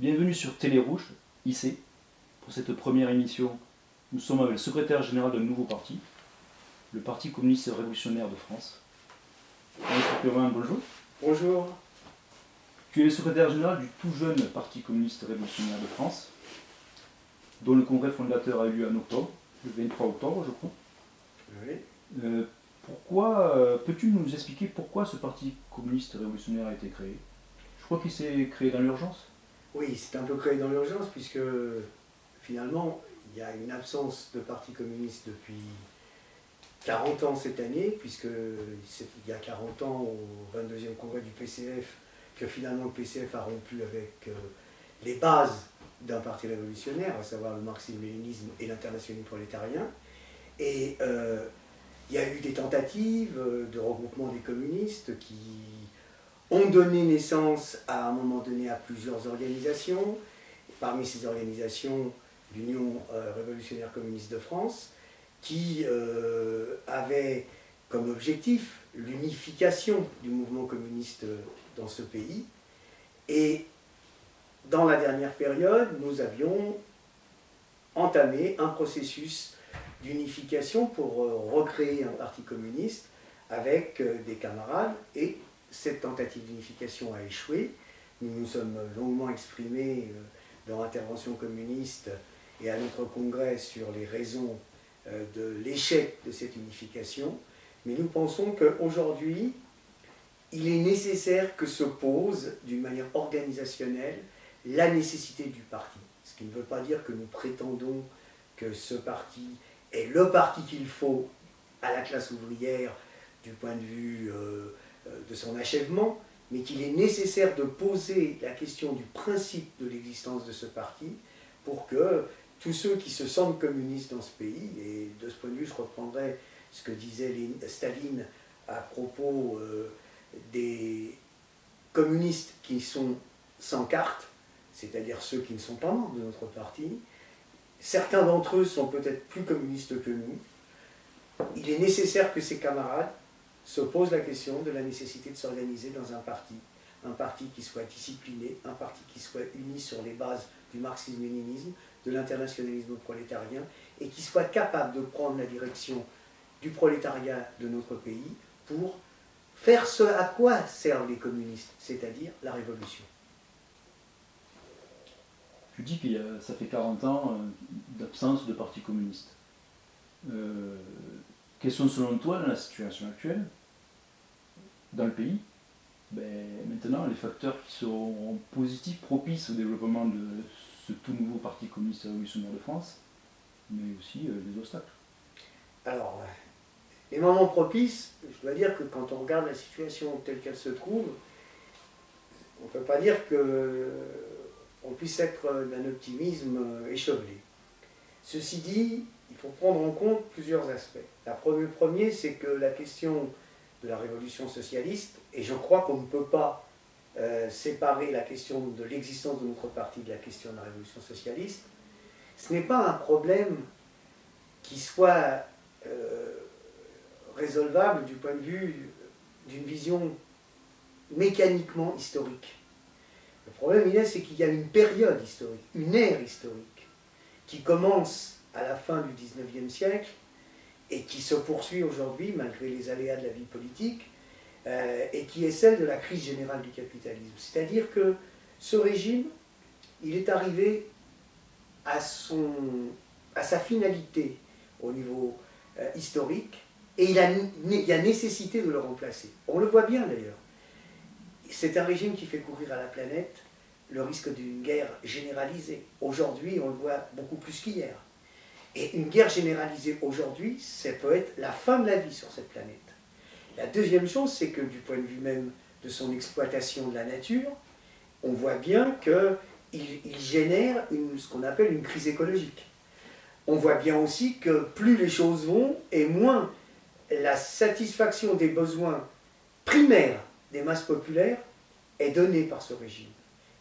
Bienvenue sur Télé Rouge, IC. Pour cette première émission, nous sommes avec le secrétaire général d'un nouveau parti, le Parti communiste révolutionnaire de France. Monsieur Perrin, bonjour. Bonjour. Tu es le secrétaire général du tout jeune Parti communiste révolutionnaire de France, dont le congrès fondateur a eu lieu en octobre, le 23 octobre, je crois. Oui. Peux-tu nous expliquer pourquoi ce Parti communiste révolutionnaire a été créé? Je crois qu'il s'est créé dans l'urgence. Oui, c'est un peu créé dans l'urgence puisque finalement, il y a une absence de parti communiste depuis 40 ans cette année, puisque c'est il y a 40 ans, au 22e congrès du PCF, que finalement le PCF a rompu avec les bases d'un parti révolutionnaire, à savoir le marxisme-léninisme et l'internationalisme prolétarien. Et il y a eu des tentatives de regroupement des communistes qui ont donné naissance à un moment donné à plusieurs organisations. Et parmi ces organisations, l'Union révolutionnaire communiste de France, qui avait comme objectif l'unification du mouvement communiste dans ce pays. Et dans la dernière période, nous avions entamé un processus d'unification pour recréer un parti communiste avec des camarades, et cette tentative d'unification a échoué. Nous nous sommes longuement exprimés dans l'intervention communiste et à notre congrès sur les raisons de l'échec de cette unification, mais nous pensons qu'aujourd'hui, il est nécessaire que se pose d'une manière organisationnelle la nécessité du parti. Ce qui ne veut pas dire que nous prétendons que ce parti est le parti qu'il faut à la classe ouvrière du point de vue de son achèvement, mais qu'il est nécessaire de poser la question du principe de l'existence de ce parti pour que tous ceux qui se sentent communistes dans ce pays, et de ce point de vue je reprendrai ce que disait Staline à propos des communistes qui sont sans carte, c'est-à-dire ceux qui ne sont pas membres de notre parti. Certains d'entre eux sont peut-être plus communistes que nous. Il est nécessaire que ces camarades se posent la question de la nécessité de s'organiser dans un parti qui soit discipliné, un parti qui soit uni sur les bases du marxisme-léninisme, de l'internationalisme prolétarien, et qui soit capable de prendre la direction du prolétariat de notre pays pour faire ce à quoi servent les communistes, c'est-à-dire la révolution. Tu dis que ça fait 40 ans d'absence de parti communiste. Quels sont selon toi, dans la situation actuelle, dans le pays, maintenant les facteurs qui seront positifs, propices au développement de ce tout nouveau Parti communiste révolutionnaire de France, mais aussi les obstacles? Alors, les moments propices, je dois dire que quand on regarde la situation telle qu'elle se trouve, on ne peut pas dire qu'on puisse être d'un optimisme échevelé. Ceci dit, il faut prendre en compte plusieurs aspects. Le premier, c'est que la question de la révolution socialiste, et je crois qu'on ne peut pas séparer la question de l'existence de notre parti de la question de la révolution socialiste, ce n'est pas un problème qui soit résolvable du point de vue d'une vision mécaniquement historique. Le problème, c'est qu'il y a une période historique, une ère historique, qui commence à la fin du XIXe siècle et qui se poursuit aujourd'hui, malgré les aléas de la vie politique, et qui est celle de la crise générale du capitalisme. C'est-à-dire que ce régime, il est arrivé à sa finalité au niveau historique, et il y a nécessité de le remplacer. On le voit bien d'ailleurs. C'est un régime qui fait courir à la planète le risque d'une guerre généralisée. Aujourd'hui, on le voit beaucoup plus qu'hier. Et une guerre généralisée aujourd'hui, ça peut être la fin de la vie sur cette planète. La deuxième chose, c'est que du point de vue même de son exploitation de la nature, on voit bien qu'il génère ce qu'on appelle une crise écologique. On voit bien aussi que plus les choses vont, et moins la satisfaction des besoins primaires des masses populaires est donnée par ce régime.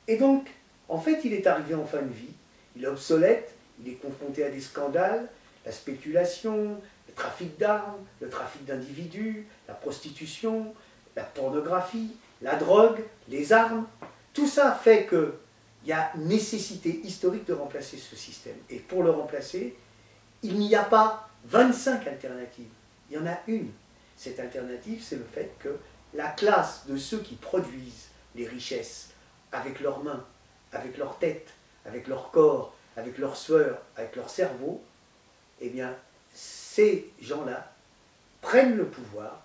Et donc, en fait, il est arrivé en fin de vie, il est obsolète, il est confronté à des scandales, la spéculation, le trafic d'armes, le trafic d'individus, la prostitution, la pornographie, la drogue, les armes. Tout ça fait que il y a nécessité historique de remplacer ce système. Et pour le remplacer, il n'y a pas 25 alternatives. Il y en a une. Cette alternative, c'est le fait que la classe de ceux qui produisent les richesses avec leurs mains, avec leur tête, avec leur corps, avec leur sueur, avec leur cerveau, eh bien, ces gens-là prennent le pouvoir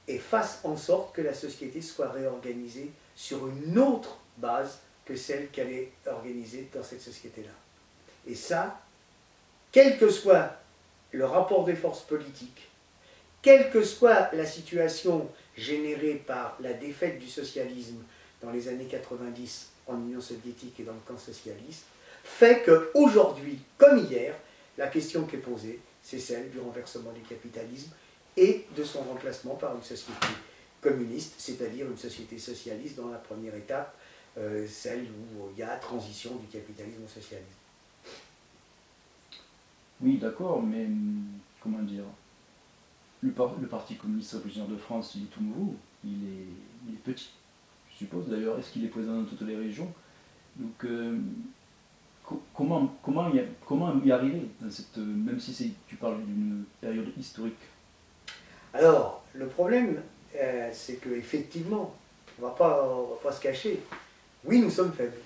et fassent en sorte que la société soit réorganisée sur une autre base que celle qu'elle est organisée dans cette société-là. Et ça, quel que soit le rapport des forces politiques, quelle que soit la situation générée par la défaite du socialisme dans les années 90 en Union soviétique et dans le camp socialiste, fait qu'aujourd'hui, comme hier, la question qui est posée, c'est celle du renversement du capitalisme et de son remplacement par une société communiste, c'est-à-dire une société socialiste dans la première étape, celle où il y a transition du capitalisme au socialisme. Oui, d'accord, mais comment dire, le Parti communiste révolutionnaire de France, il est tout nouveau, il est petit, je suppose. D'ailleurs, est-ce qu'il est présent dans toutes les régions? Donc, comment y arriver dans cette, même si tu parles d'une période historique? Alors, le problème, c'est qu'effectivement, on ne va pas se cacher, oui, nous sommes faibles.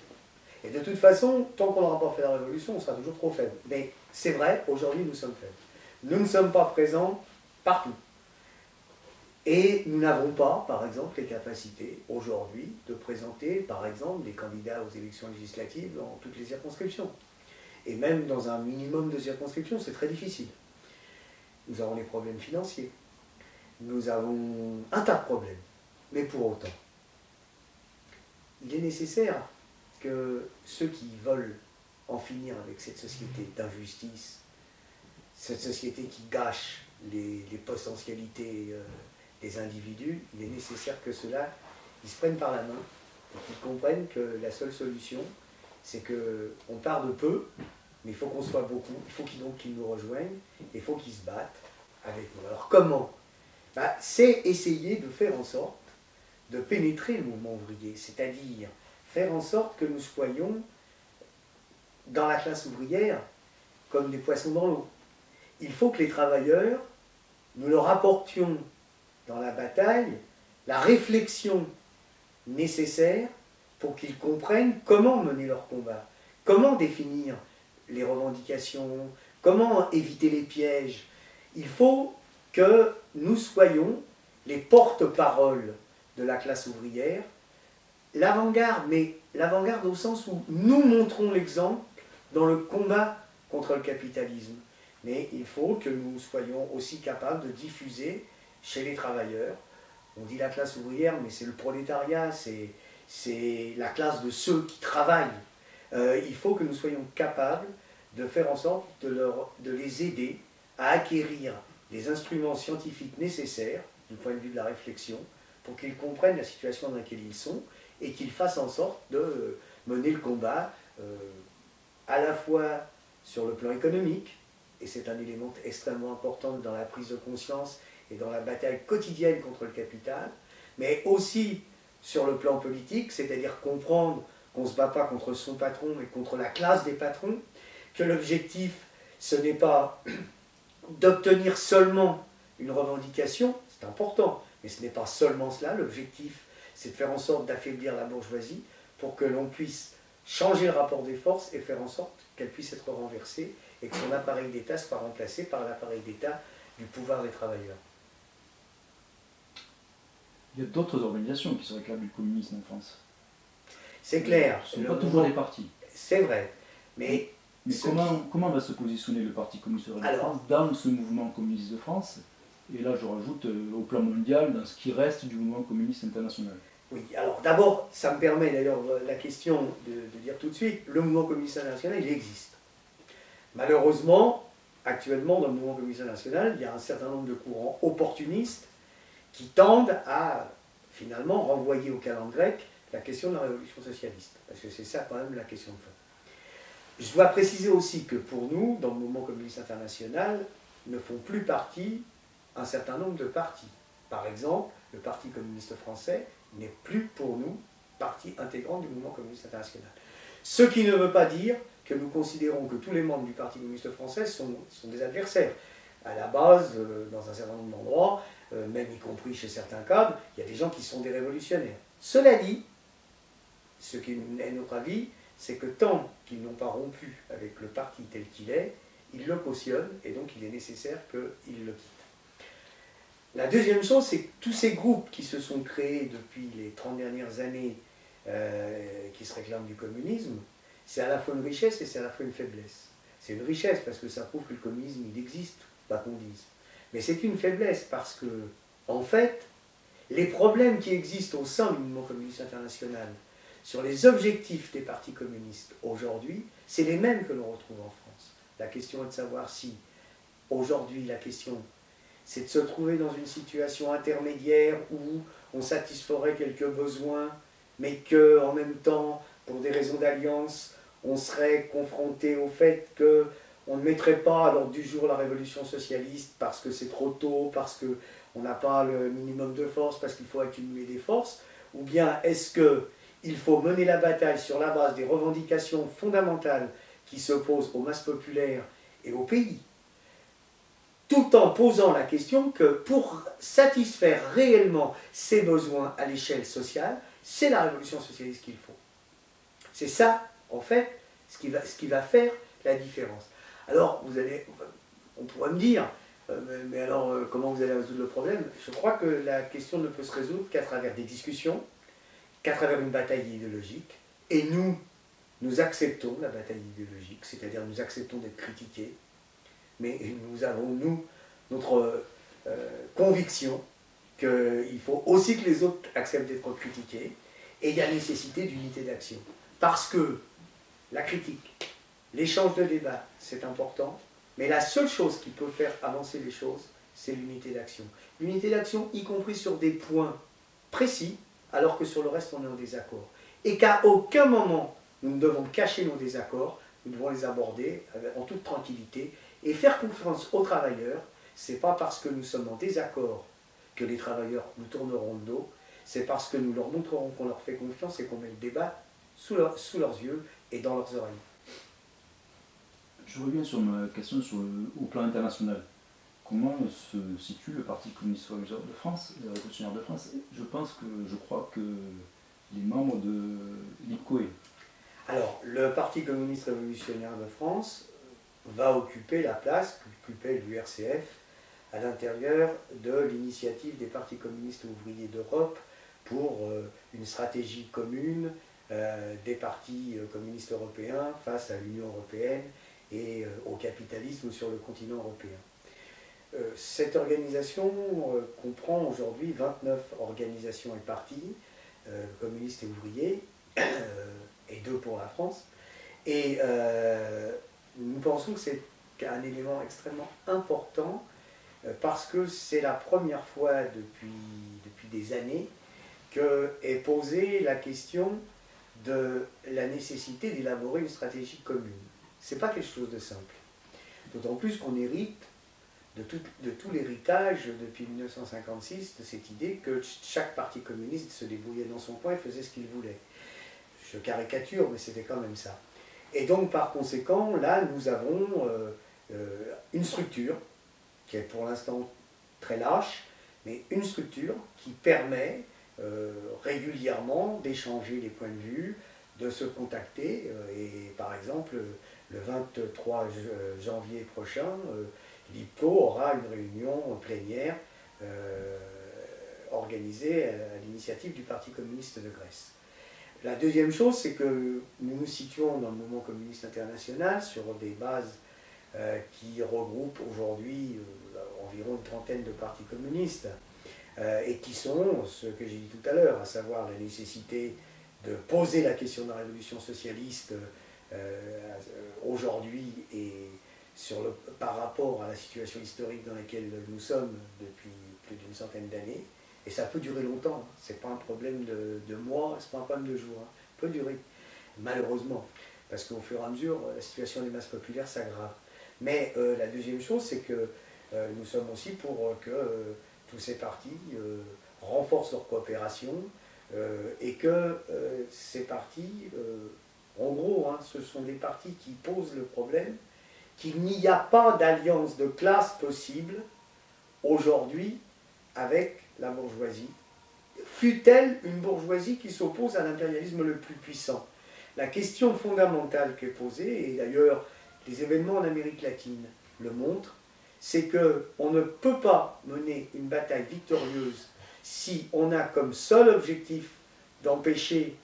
Et de toute façon, tant qu'on n'aura pas fait la révolution, on sera toujours trop faible. Mais c'est vrai, aujourd'hui, nous sommes faibles. Nous ne sommes pas présents partout. Et nous n'avons pas, par exemple, les capacités, aujourd'hui, de présenter, par exemple, des candidats aux élections législatives dans toutes les circonscriptions. Et même dans un minimum de circonscriptions, c'est très difficile. Nous avons les problèmes financiers. Nous avons un tas de problèmes. Mais pour autant, il est nécessaire que ceux qui veulent en finir avec cette société d'injustice, cette société qui gâche les potentialités des individus, il est nécessaire que ceux-là, ils se prennent par la main et qu'ils comprennent que la seule solution, c'est qu'on part de peu, mais il faut qu'on soit beaucoup, il faut qu'ils nous rejoignent, il faut qu'ils se battent avec nous. Alors comment? C'est essayer de faire en sorte de pénétrer le mouvement ouvrier, c'est-à-dire faire en sorte que nous soyons dans la classe ouvrière comme des poissons dans l'eau. Il faut que les travailleurs, nous leur apportions dans la bataille la réflexion nécessaire pour qu'ils comprennent comment mener leur combat, comment définir les revendications, comment éviter les pièges. Il faut que nous soyons les porte-paroles de la classe ouvrière, l'avant-garde, mais l'avant-garde au sens où nous montrons l'exemple dans le combat contre le capitalisme. Mais il faut que nous soyons aussi capables de diffuser chez les travailleurs. On dit la classe ouvrière, mais c'est le prolétariat, c'est la classe de ceux qui travaillent. Il faut que nous soyons capables de faire en sorte de les aider à acquérir les instruments scientifiques nécessaires, du point de vue de la réflexion, pour qu'ils comprennent la situation dans laquelle ils sont et qu'ils fassent en sorte de mener le combat à la fois sur le plan économique, et c'est un élément extrêmement important dans la prise de conscience et dans la bataille quotidienne contre le capital, mais aussi sur le plan politique, c'est-à-dire comprendre qu'on ne se bat pas contre son patron, mais contre la classe des patrons, que l'objectif, ce n'est pas d'obtenir seulement une revendication, c'est important, mais ce n'est pas seulement cela, l'objectif, c'est de faire en sorte d'affaiblir la bourgeoisie pour que l'on puisse changer le rapport des forces et faire en sorte qu'elle puisse être renversée et que son appareil d'État soit remplacé par l'appareil d'État du pouvoir des travailleurs. Il y a d'autres organisations qui se réclament du communisme en France. C'est clair. Ce ne sont pas toujours des partis. C'est vrai. Mais comment va se positionner le Parti communiste de France dans ce mouvement communiste de France? Et là, je rajoute au plan mondial, dans ce qui reste du mouvement communiste international. Oui, alors d'abord, ça me permet d'ailleurs la question de dire tout de suite, le mouvement communiste international, il existe. Malheureusement, actuellement, dans le mouvement communiste international, il y a un certain nombre de courants opportunistes qui tendent à, finalement, renvoyer au calendrier grec la question de la révolution socialiste. Parce que c'est ça, quand même, la question de fond. Je dois préciser aussi que pour nous, dans le mouvement communiste international, ne font plus partie un certain nombre de partis. Par exemple, le Parti communiste français n'est plus pour nous partie intégrante du mouvement communiste international. Ce qui ne veut pas dire que nous considérons que tous les membres du Parti communiste français sont des adversaires. À la base, dans un certain nombre d'endroits, même y compris chez certains cadres, il y a des gens qui sont des révolutionnaires. Cela dit, ce qui est notre avis, c'est que tant qu'ils n'ont pas rompu avec le parti tel qu'il est, ils le cautionnent et donc il est nécessaire qu'ils le quittent. La deuxième chose, c'est que tous ces groupes qui se sont créés depuis les 30 dernières années, qui se réclament du communisme, c'est à la fois une richesse et c'est à la fois une faiblesse. C'est une richesse parce que ça prouve que le communisme, il existe, pas qu'on dise. Mais c'est une faiblesse parce que, en fait, les problèmes qui existent au sein du mouvement communiste international sur les objectifs des partis communistes aujourd'hui, c'est les mêmes que l'on retrouve en France. La question est de savoir si, aujourd'hui, la question, c'est de se trouver dans une situation intermédiaire où on satisferait quelques besoins, mais qu'en même temps, pour des raisons d'alliance, on serait confronté au fait qu'on ne mettrait pas à l'ordre du jour la révolution socialiste parce que c'est trop tôt, parce qu'on n'a pas le minimum de force, parce qu'il faut accumuler des forces, ou bien est-ce qu'il faut mener la bataille sur la base des revendications fondamentales qui s'opposent aux masses populaires et au pays, tout en posant la question que pour satisfaire réellement ces besoins à l'échelle sociale, c'est la révolution socialiste qu'il faut. C'est ça, en fait, ce qui va faire la différence. Alors, on pourrait me dire, mais alors, comment vous allez résoudre le problème? Je crois que la question ne peut se résoudre qu'à travers des discussions, qu'à travers une bataille idéologique, et nous acceptons la bataille idéologique, c'est-à-dire nous acceptons d'être critiqués, mais nous avons, notre conviction qu'il faut aussi que les autres acceptent d'être critiqués, et il y a nécessité d'unité d'action. Parce que la critique, l'échange de débat, c'est important, mais la seule chose qui peut faire avancer les choses, c'est l'unité d'action. L'unité d'action, y compris sur des points précis, alors que sur le reste, on est en désaccord. Et qu'à aucun moment, nous ne devons cacher nos désaccords, nous devons les aborder en toute tranquillité et faire confiance aux travailleurs. Ce n'est pas parce que nous sommes en désaccord que les travailleurs nous tourneront le dos, c'est parce que nous leur montrerons qu'on leur fait confiance et qu'on met le débat sous leurs yeux et dans leurs oreilles. Je reviens sur ma question au plan international. Comment se situe le Parti communiste révolutionnaire de France, je crois que les membres de l'IPCOE. Alors, le Parti communiste révolutionnaire de France va occuper la place qu'occupait l'URCF à l'intérieur de l'initiative des partis communistes ouvriers d'Europe pour une stratégie commune des partis communistes européens face à l'Union européenne et au capitalisme sur le continent européen. Cette organisation comprend aujourd'hui 29 organisations et partis, communistes et ouvriers, et 2 pour la France. Et nous pensons que c'est un élément extrêmement important parce que c'est la première fois depuis des années qu'est posée la question de la nécessité d'élaborer une stratégie commune. Ce n'est pas quelque chose de simple. D'autant plus qu'on hérite de tout l'héritage depuis 1956 de cette idée que chaque parti communiste se débrouillait dans son coin et faisait ce qu'il voulait. Je caricature, mais c'était quand même ça. Et donc, par conséquent, là, nous avons une structure qui est pour l'instant très lâche, mais une structure qui permet régulièrement d'échanger les points de vue, de se contacter. Et par exemple, le 23 janvier prochain, l'IPCO aura une réunion plénière organisée à l'initiative du Parti communiste de Grèce. La deuxième chose, c'est que nous nous situons dans le mouvement communiste international sur des bases qui regroupent aujourd'hui environ une trentaine de partis communistes et qui sont ce que j'ai dit tout à l'heure, à savoir la nécessité de poser la question de la révolution socialiste aujourd'hui et par rapport à la situation historique dans laquelle nous sommes depuis plus d'une centaine d'années. Et ça peut durer longtemps, ce n'est pas un problème de mois, ce n'est pas un problème de jours, ça peut durer, malheureusement, parce qu'au fur et à mesure, la situation des masses populaires s'aggrave. Mais la deuxième chose, c'est que nous sommes aussi pour que tous ces partis renforcent leur coopération et que ces partis, en gros, hein, ce sont des partis qui posent le problème qu'il n'y a pas d'alliance de classe possible aujourd'hui avec la bourgeoisie, fût-elle une bourgeoisie qui s'oppose à l'impérialisme le plus puissant. La question fondamentale qui est posée, et d'ailleurs les événements en Amérique latine le montrent, c'est qu'on ne peut pas mener une bataille victorieuse si on a comme seul objectif d'empêcher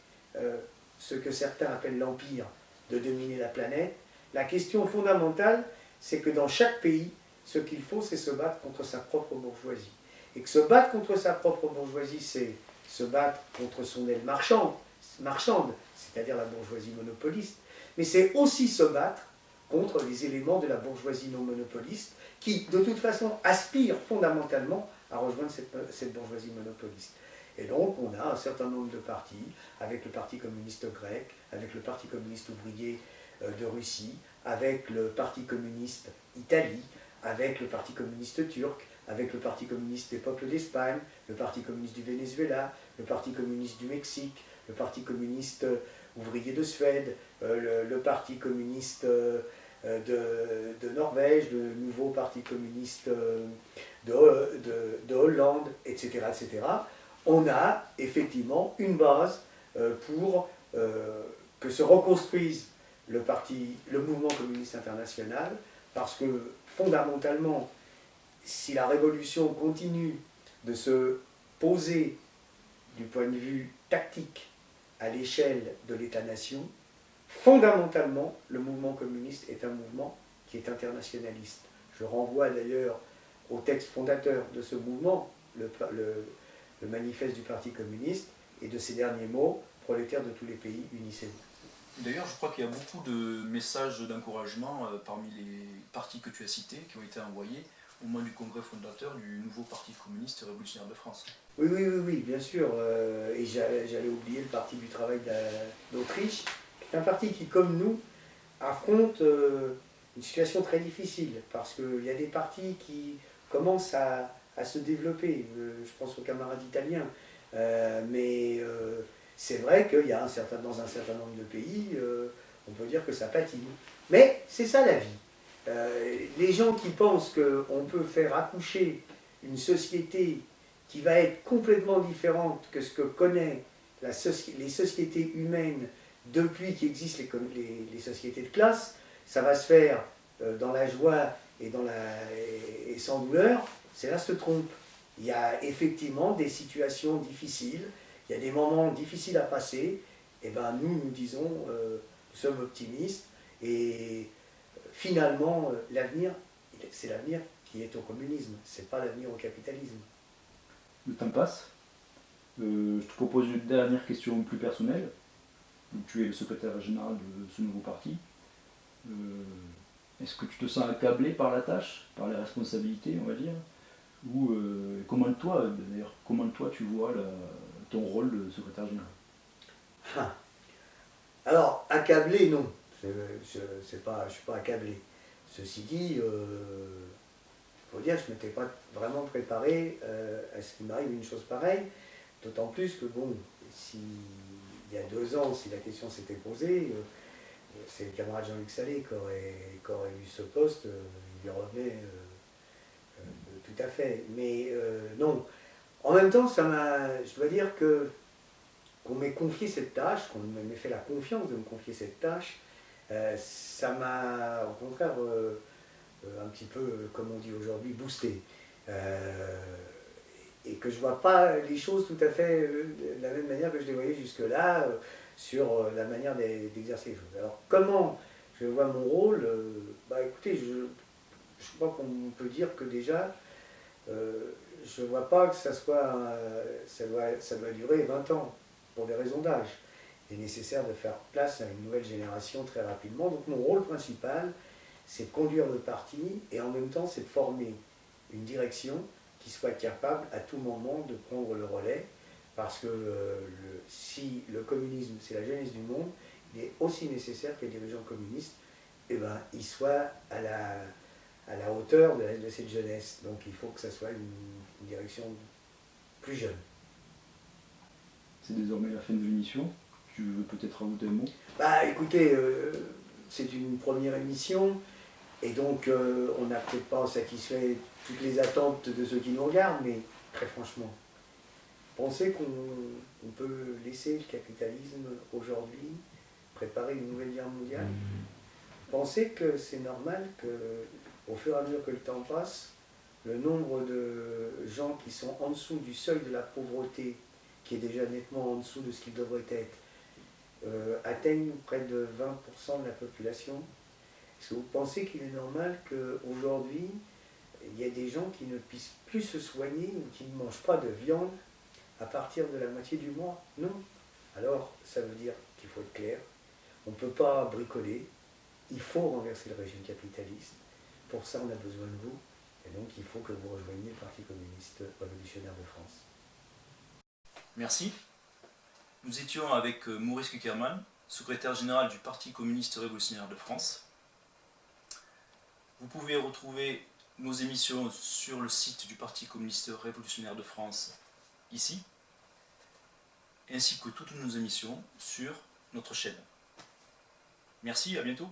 ce que certains appellent l'empire de dominer la planète. La question fondamentale, c'est que dans chaque pays, ce qu'il faut, c'est se battre contre sa propre bourgeoisie. Et que se battre contre sa propre bourgeoisie, c'est se battre contre son aile marchande, c'est-à-dire la bourgeoisie monopoliste, mais c'est aussi se battre contre les éléments de la bourgeoisie non monopoliste qui, de toute façon, aspirent fondamentalement à rejoindre cette bourgeoisie monopoliste. Et donc, on a un certain nombre de partis, avec le Parti communiste grec, avec le Parti communiste ouvrier de Russie, avec le Parti communiste Italie, avec le Parti communiste turc, avec le Parti communiste des peuples d'Espagne, le Parti communiste du Venezuela, le Parti communiste du Mexique, le Parti communiste ouvrier de Suède, le Parti communiste de Norvège, le nouveau Parti communiste de Hollande, etc., etc. On a effectivement une base pour que se reconstruise le mouvement communiste international, parce que fondamentalement, si la révolution continue de se poser du point de vue tactique à l'échelle de l'État-nation, fondamentalement, le mouvement communiste est un mouvement qui est internationaliste. Je renvoie d'ailleurs au texte fondateur de ce mouvement, le manifeste du Parti communiste, et de ses derniers mots, prolétaires de tous les pays, unissez-vous. D'ailleurs, je crois qu'il y a beaucoup de messages d'encouragement parmi les partis que tu as cités, qui ont été envoyés au moment du congrès fondateur du nouveau Parti communiste révolutionnaire de France. Oui, bien sûr. Et j'allais oublier le Parti du travail d'Autriche, qui est un parti qui, comme nous, affronte une situation très difficile, parce qu'il y a des partis qui commencent à se développer. Je pense aux camarades italiens. Mais c'est vrai qu'il y a dans un certain nombre de pays, on peut dire que ça patine. Mais c'est ça la vie. Les gens qui pensent qu'on peut faire accoucher une société qui va être complètement différente que ce que connaissent les sociétés humaines depuis qu'existent les sociétés de classe, ça va se faire dans la joie et sans douleur, c'est là se trompe. Il y a effectivement des situations difficiles, il y a des moments difficiles à passer, et ben nous disons, nous sommes optimistes, et finalement, l'avenir, c'est l'avenir qui est au communisme, c'est pas l'avenir au capitalisme. Le temps passe. Je te propose une dernière question plus personnelle. Tu es le secrétaire général de ce nouveau parti. Est-ce que tu te sens accablé par la tâche, par les responsabilités, on va dire? Ou comment toi tu vois ton rôle de secrétaire général? Alors, accablé, non. Je ne suis pas accablé. Ceci dit, il faut dire que je ne m'étais pas vraiment préparé à ce qu'il m'arrive une chose pareille. D'autant plus que, bon, il y a 2 ans, si la question s'était posée, c'est le camarade Jean-Luc Salé qui aurait eu ce poste, il y revenait tout à fait. Mais non. En même temps, je dois dire qu'on m'ait confié cette tâche, qu'on m'ait fait la confiance de me confier cette tâche, ça m'a au contraire un petit peu, comme on dit aujourd'hui, boosté. Et que je ne vois pas les choses tout à fait de la même manière que je les voyais jusque-là sur la manière d'exercer les choses. Alors comment je vois mon rôle? Écoutez, je crois qu'on peut dire que déjà, je ne vois pas que ça doit durer 20 ans, pour des raisons d'âge. Il est nécessaire de faire place à une nouvelle génération très rapidement. Donc mon rôle principal, c'est de conduire le parti, et en même temps, c'est de former une direction qui soit capable à tout moment de prendre le relais, parce que si le communisme, c'est la jeunesse du monde, il est aussi nécessaire que les dirigeants communistes, ils soient à la hauteur de cette jeunesse. Donc il faut que ça soit une direction plus jeune. C'est désormais la fin de l'émission. tu veux peut-être rajouter un mot? Bah écoutez, c'est une première émission, et donc on n'a peut-être pas satisfait toutes les attentes de ceux qui nous regardent, mais très franchement, pensez qu'on peut laisser le capitalisme aujourd'hui préparer une nouvelle guerre mondiale? Pensez que c'est normal que, au fur et à mesure que le temps passe, le nombre de gens qui sont en dessous du seuil de la pauvreté, qui est déjà nettement en dessous de ce qu'il devrait être, atteigne près de 20% de la population? Est-ce que vous pensez qu'il est normal qu'aujourd'hui, il y ait des gens qui ne puissent plus se soigner ou qui ne mangent pas de viande à partir de la moitié du mois? Non. Alors, ça veut dire qu'il faut être clair, on ne peut pas bricoler, il faut renverser le régime capitaliste. Pour ça, on a besoin de vous, et donc il faut que vous rejoigniez le Parti communiste révolutionnaire de France. Merci. Nous étions avec Maurice Kuckerman, secrétaire général du Parti communiste révolutionnaire de France. Vous pouvez retrouver nos émissions sur le site du Parti communiste révolutionnaire de France, ici, ainsi que toutes nos émissions sur notre chaîne. Merci, à bientôt.